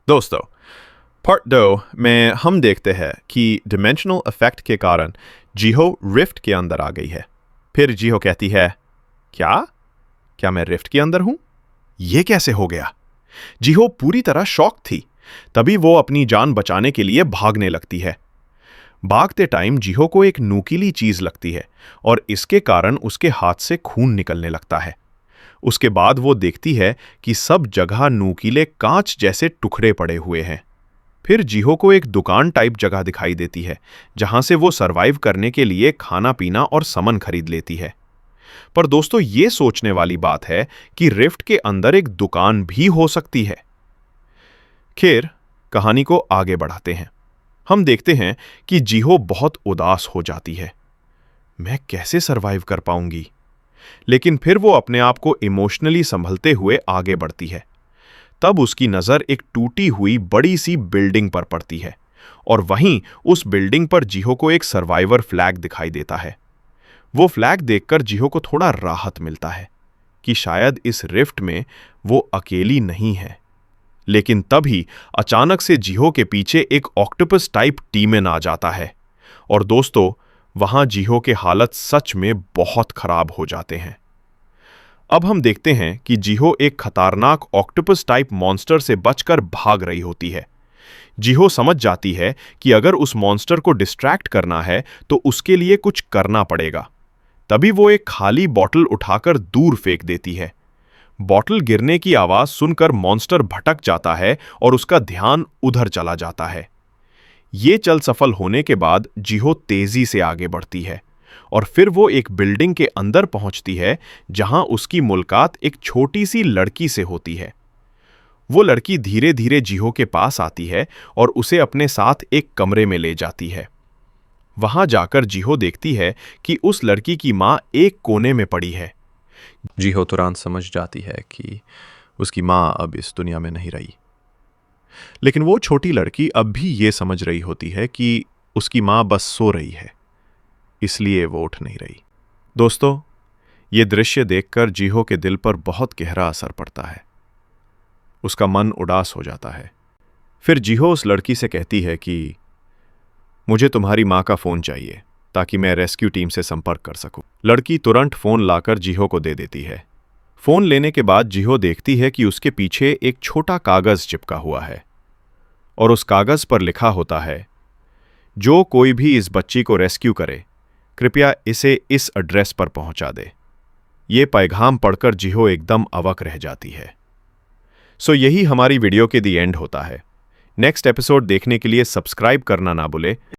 दोस्तों, पार्ट 2 में हम देखते हैं कि डिमेंशनल इफेक्ट के कारण जीहो रिफ्ट के अंदर आ गई है। फिर जीहो कहती है, क्या क्या मैं रिफ्ट के अंदर हूं? ये कैसे हो गया? जीहो पूरी तरह शॉक थी। तभी वो अपनी जान बचाने के लिए भागने लगती है। भागते टाइम जीहो को एक नुकीली चीज लगती है और इसके कारण उसके हाथ से खून निकलने लगता है। उसके बाद वो देखती है कि सब जगह नुकीले कांच जैसे टुकड़े पड़े हुए हैं। फिर जीहो को एक दुकान टाइप जगह दिखाई देती है जहां से वो सरवाइव करने के लिए खाना पीना और सामान खरीद लेती है। पर दोस्तों, ये सोचने वाली बात है कि रिफ्ट के अंदर एक दुकान भी हो सकती है। खैर, कहानी को आगे बढ़ाते हैं। हम देखते हैं कि जीहो बहुत उदास हो जाती है। मैं कैसे सरवाइव कर पाऊंगी? लेकिन फिर वो अपने आप को इमोशनली संभलते हुए आगे बढ़ती है। तब उसकी नजर एक टूटी हुई बड़ी सी बिल्डिंग पर पड़ती है और वहीं उस बिल्डिंग पर जीहो को एक सर्वाइवर फ्लैग दिखाई देता है। वो फ्लैग देखकर जीहो को थोड़ा राहत मिलता है कि शायद इस रिफ्ट में वो अकेली नहीं है। लेकिन तभी अचानक से जीहो के पीछे एक ऑक्टोपस टाइप टीमेन आ जाता है और दोस्तों, वहां जीहो के हालत सच में बहुत खराब हो जाते हैं। अब हम देखते हैं कि जीहो एक खतरनाक ऑक्टोपस टाइप मॉन्स्टर से बचकर भाग रही होती है। जीहो समझ जाती है कि अगर उस मॉन्स्टर को डिस्ट्रैक्ट करना है तो उसके लिए कुछ करना पड़ेगा। तभी वो एक खाली बॉटल उठाकर दूर फेंक देती है। बॉटल गिरने की आवाज सुनकर मॉन्स्टर भटक जाता है और उसका ध्यान उधर चला जाता है। ये चल सफल होने के बाद जीहो तेजी से आगे बढ़ती है और फिर वो एक बिल्डिंग के अंदर पहुंचती है जहां उसकी मुलाकात एक छोटी सी लड़की से होती है। वो लड़की धीरे धीरे जीहो के पास आती है और उसे अपने साथ एक कमरे में ले जाती है। वहां जाकर जीहो देखती है कि उस लड़की की मां एक कोने में पड़ी है। जीहो तुरंत समझ जाती है कि उसकी मां अब इस दुनिया में नहीं रही। लेकिन वो छोटी लड़की अब भी ये समझ रही होती है कि उसकी मां बस सो रही है, इसलिए वो उठ नहीं रही। दोस्तों, ये दृश्य देखकर जीहो के दिल पर बहुत गहरा असर पड़ता है। उसका मन उदास हो जाता है। फिर जीहो उस लड़की से कहती है कि मुझे तुम्हारी मां का फोन चाहिए ताकि मैं रेस्क्यू टीम से संपर्क कर सकूं। लड़की तुरंत फोन लाकर जीहो को दे देती है। फोन लेने के बाद जीहो देखती है कि उसके पीछे एक छोटा कागज चिपका हुआ है और उस कागज पर लिखा होता है, जो कोई भी इस बच्ची को रेस्क्यू करे, कृपया इसे इस एड्रेस पर पहुंचा दे। ये पैगाम पढ़कर जीहो एकदम अवाक रह जाती है। सो यही हमारी वीडियो के दी एंड होता है। नेक्स्ट एपिसोड देखने के लिए सब्सक्राइब करना ना भूले।